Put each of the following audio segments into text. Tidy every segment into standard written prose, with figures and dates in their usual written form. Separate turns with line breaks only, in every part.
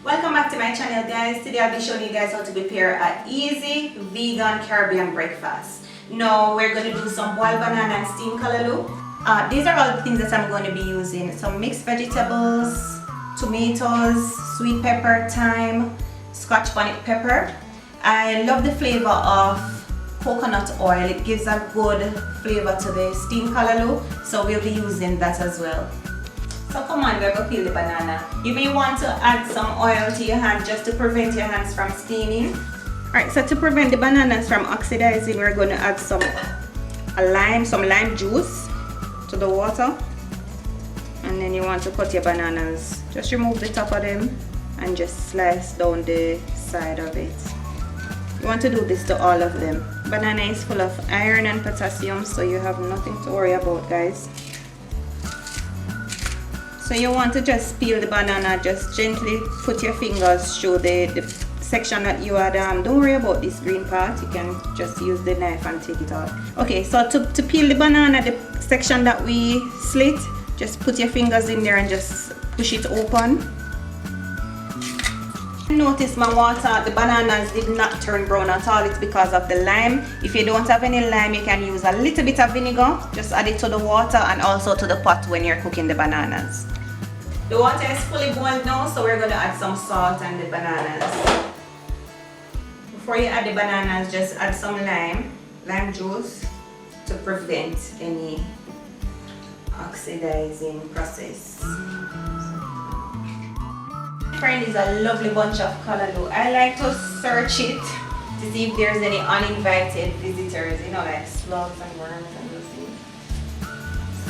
Welcome back to my channel, guys. Today I'll be showing you guys how to prepare an easy vegan Caribbean breakfast. Now we're going to do some boiled banana and steamed callaloo. These are all the things that I'm going to be using. Some mixed vegetables, tomatoes, sweet pepper, thyme, scotch bonnet pepper. I love the flavor of coconut oil. It gives a good flavor to the steamed callaloo, so we'll be using that as well. So come on, we're going to peel the banana. You may want to add some oil to your hand just to prevent your hands from staining. Alright, so to prevent the bananas from oxidizing, we're going to add some lime juice to the water. And then you want to cut your bananas. Just remove the top of them and just slice down the side of it. You want to do this to all of them. Banana is full of iron and potassium, so you have nothing to worry about, guys. So you want to just peel the banana, just gently put your fingers through the section that you had. Don't worry about this green part, you can just use the knife and take it out. Okay, so to peel the banana, the section that we slit, just put your fingers in there and just push it open. Notice my water, the bananas did not turn brown at all. It's because of the lime. If you don't have any lime, you can use a little bit of vinegar. Just add it to the water and also to the pot when you're cooking the bananas. The water is fully boiled now, so we're going to add some salt and the bananas. Before you add the bananas, just add some lime juice to prevent any oxidizing process. Friend, is a lovely bunch of callaloo. I like to search it to see if there's any uninvited visitors, you know, like slugs and worms and those things.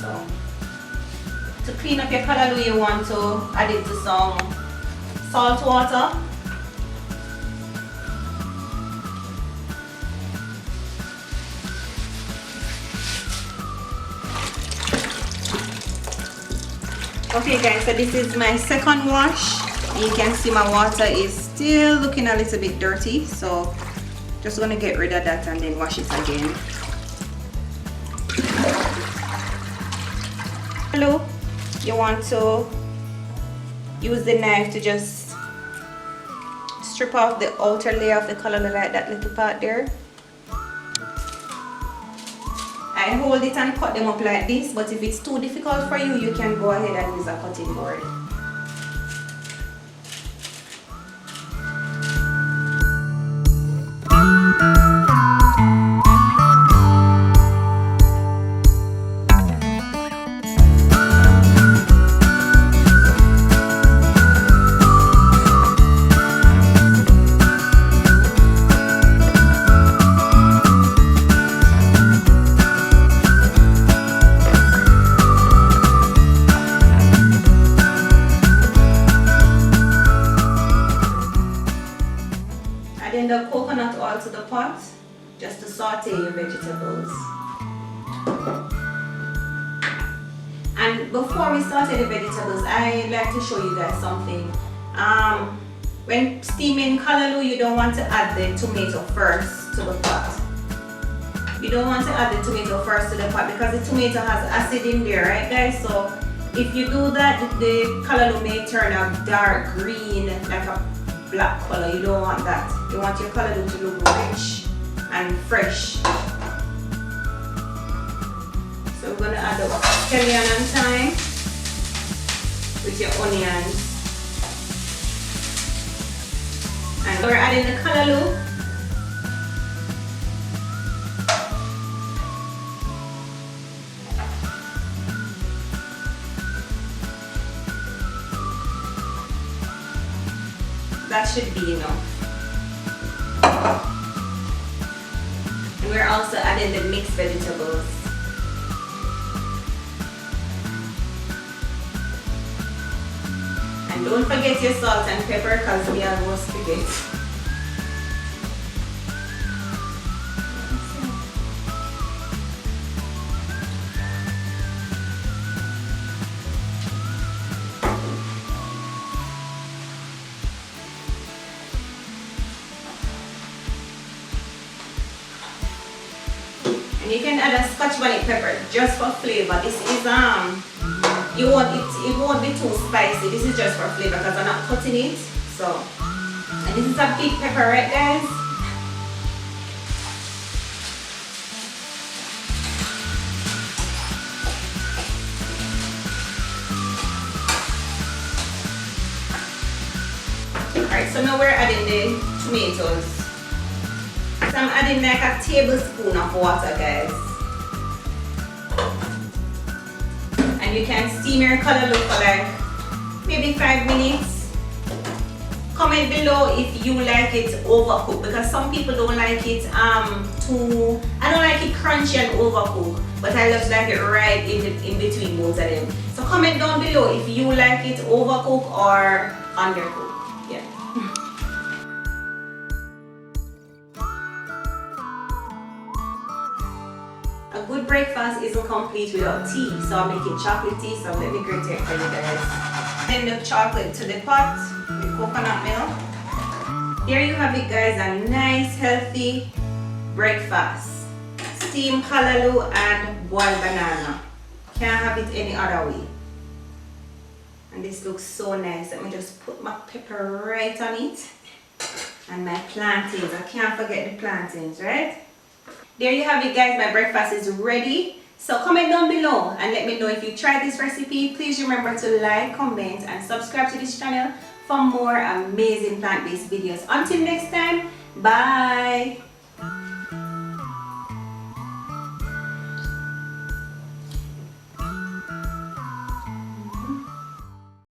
So to clean up your callaloo, you want to add it to some salt water. Okay guys, so this is my second wash. You can see my water is still looking a little bit dirty, so just gonna get rid of that and then wash it again. Hello, you want to use the knife to just strip off the outer layer of the callaloo, like that little part there. I hold it and cut them up like this, but if it's too difficult for you, you can go ahead and use a cutting board. Adding the coconut oil to the pot just to saute your vegetables. And before we saute the vegetables, I like to show you guys something. When steaming callaloo, you don't want to add the tomato first to the pot. You don't want to add the tomato first to the pot because the tomato has acid in there, right guys? So if you do that, the callaloo may turn a dark green, like a black color. You don't want that. You want your callaloo to look rich and fresh. So we're going to add the scallion and thyme with your onions. And we're adding the callaloo. That should be enough. And we're also adding the mixed vegetables. And don't forget your salt and pepper because we almost forget. And you can add a scotch bonnet pepper just for flavor. This is it won't be too spicy. This is just for flavor because I'm not cutting it. So, and this is a big pepper, right guys? Alright, so now we're adding the tomatoes. So I'm adding like a tablespoon of water, guys. And you can steam your callaloo for like maybe 5 minutes. Comment below if you like it overcooked, because some people don't like it I don't like it crunchy and overcooked, but I just like it right in between both of them. So comment down below if you like it overcooked or undercooked. Yeah. A good breakfast isn't complete without tea, so I'm making chocolate tea, so let me grate it for you guys. Add the chocolate to the pot with coconut milk. Here you have it, guys, a nice healthy breakfast. Steamed callaloo and boiled banana. Can't have it any other way. And this looks so nice. Let me just put my pepper right on it. And my plantains. I can't forget the plantains, right? There you have it, guys. My breakfast is ready. So comment down below and let me know if you tried this recipe. Please remember to like, comment, and subscribe to this channel for more amazing plant-based videos. Until next time, bye!